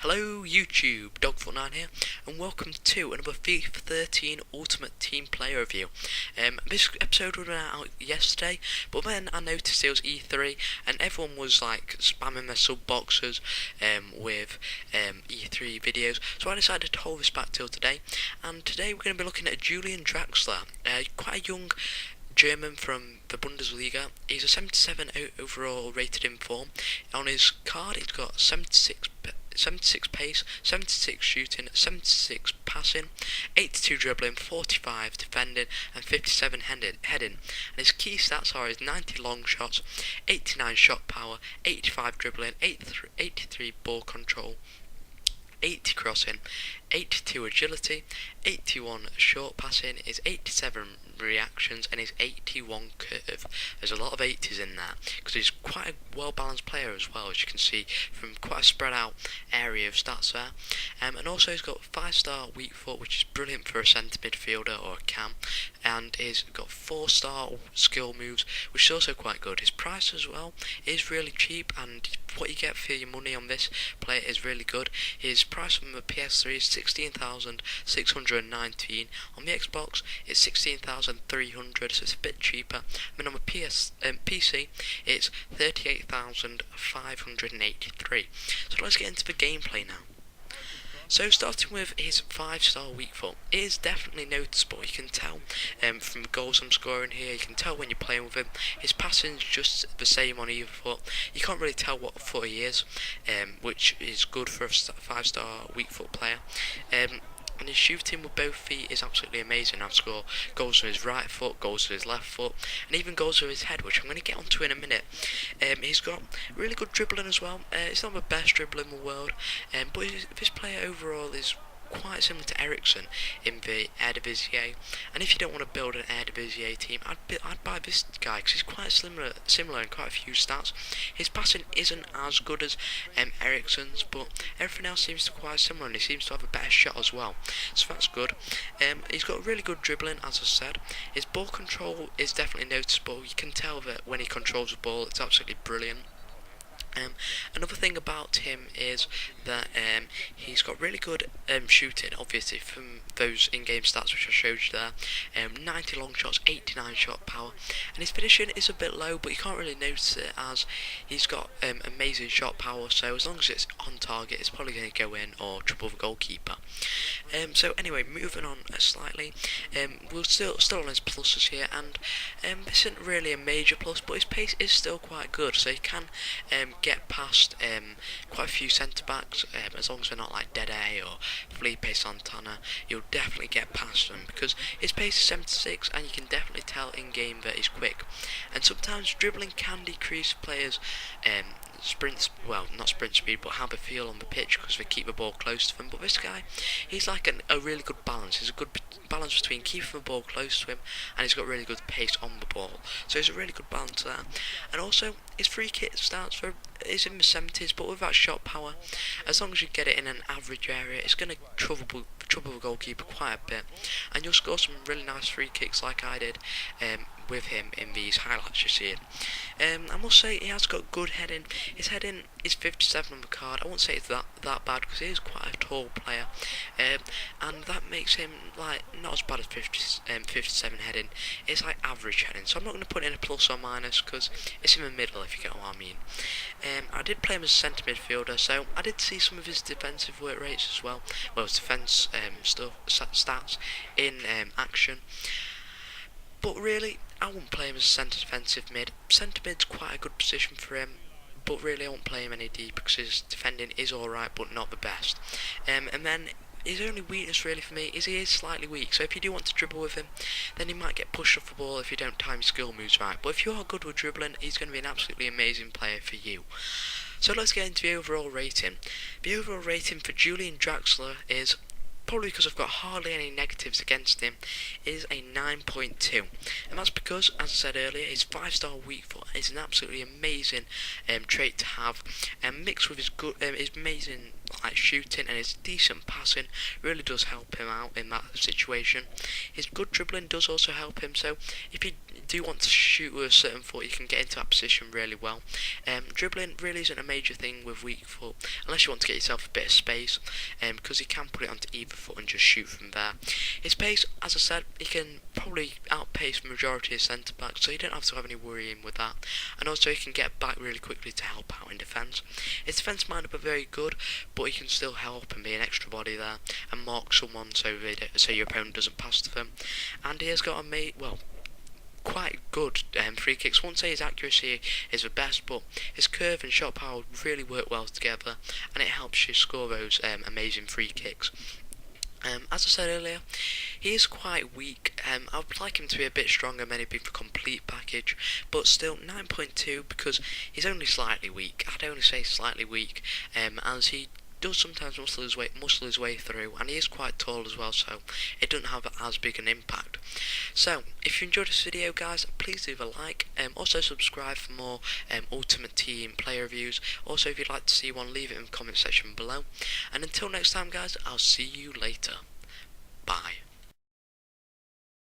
Hello YouTube, Dogfoot9 here, and welcome to another FIFA 13 Ultimate Team Player Review. This episode would have been out yesterday, but then I noticed it was E3, and everyone was like spamming their sub boxes with E3 videos, so I decided to hold this back till today. And today we're going to be looking at Julian Draxler, quite a young German from the Bundesliga. He's a 77 overall rated in form. On his card, he's got 76 pace, 76 shooting, 76 passing, 82 dribbling, 45 defending, and 57 heading. And his key stats are his 90 long shots, 89 shot power, 85 dribbling, 83 ball control, 80 crossing, 82 agility, 81 short passing, his 87 reactions, and his 81 curve. There's a lot of 80s in that because he's quite a well balanced player as well, as you can see from quite a spread out area of stats there. And also he's got 5-star weak foot, which is brilliant for a centre midfielder or a cam, and he's got 4-star skill moves, which is also quite good. His price as well is really cheap, and what you get for your money on this player is really good. His price on the PS3 is 16,619. On the Xbox it's 16,300, so it's a bit cheaper. And on the PC it's 38,583. So let's get into the gameplay now. So starting with his 5-star weak foot, it is definitely noticeable. You can tell from the goals I'm scoring here, you can tell when you're playing with him. His passing's just the same on either foot. You can't really tell what foot he is, which is good for a 5-star weak foot player. And his shooting with both feet is absolutely amazing. I've scored goals with his right foot, goals with his left foot, and even goals with his head, which I'm going to get onto in a minute. He's got really good dribbling as well. It's not the best dribbler in the world, but this player overall is quite similar to Ericsson in the Eredivisie. And if you don't want to build an Eredivisie team, I'd buy this guy because he's quite similar in quite a few stats. His passing isn't as good as Ericsson's, but everything else seems to be quite similar, and he seems to have a better shot as well, so that's good. He's got really good dribbling, as I said. His ball control is definitely noticeable. You can tell that when he controls the ball, it's absolutely brilliant. Another thing about him is that he's got really good shooting, obviously from those in-game stats which I showed you there. 90 long shots, 89 shot power, and his finishing is a bit low, but you can't really notice it as he's got amazing shot power, so as long as it's on target it's probably going to go in or trouble the goalkeeper. So anyway, moving on slightly, we're still on his pluses here, and this isn't really a major plus, but his pace is still quite good, so he can get past quite a few centre-backs, as long as they're not like Dede or Felipe Santana. You'll definitely get past them because his pace is 76, and you can definitely tell in-game that he's quick. And sometimes dribbling can decrease players' not sprint speed, but how they feel on the pitch because they keep the ball close to them. But this guy, he's like a really good balance. He's a good balance between keeping the ball close to him, and he's got really good pace on the ball. So he's a really good balance there. And also his free kick stats is in the 70s, but with that shot power, as long as you get it in an average area, it's going to trouble the goalkeeper quite a bit, and you'll score some really nice free kicks like I did with him in these highlights you see. I must say he has got good heading. His heading is 57 on the card. I won't say it's that bad because he is quite a tall player, and that makes him like not as bad as 57 heading. It's like average heading, so I'm not going to put in a plus or minus because it's in the middle, if you get what I mean. I did play him as a centre midfielder, so I did see some of his defensive work rates as well. Well, his defence stats in action. But really, I wouldn't play him as a centre defensive mid. Centre mid's quite a good position for him, but really I won't play him any deep because his defending is alright, but not the best. And then his only weakness really for me is he is slightly weak, so if you do want to dribble with him, then he might get pushed off the ball if you don't time skill moves right. But if you are good with dribbling, he's going to be an absolutely amazing player for you. So let's get into the overall rating. The overall rating for Julian Draxler is probably because I've got hardly any negatives against him, is a 9.2. And that's because, as I said earlier, his 5-star weak foot is an absolutely amazing trait to have, and mixed with his his amazing shooting and his decent passing really does help him out in that situation. His good dribbling does also help him, so if you do want to shoot with a certain foot, you can get into that position really well. Dribbling really isn't a major thing with weak foot, unless you want to get yourself a bit of space, because he can put it onto either foot and just shoot from there. His pace, as I said, he can probably outpace the majority of centre backs, so you don't have to have any worrying with that. And also he can get back really quickly to help out in defence. His defence might not be very good, but he can still help and be an extra body there and mark someone so your opponent doesn't pass to them. And he has got quite good free kicks. I won't say his accuracy is the best, but his curve and shot power really work well together, and it helps you score those amazing free kicks. As I said earlier, he is quite weak. I would like him to be a bit stronger, maybe the complete package, but still 9.2 because he's only slightly weak. I'd only say slightly weak, as he does sometimes muscle his way through, and he is quite tall as well, so it doesn't have as big an impact. So if you enjoyed this video, guys, please leave a like, also subscribe for more Ultimate Team player reviews. Also, if you'd like to see one, leave it in the comment section below, and until next time, guys, I'll see you later.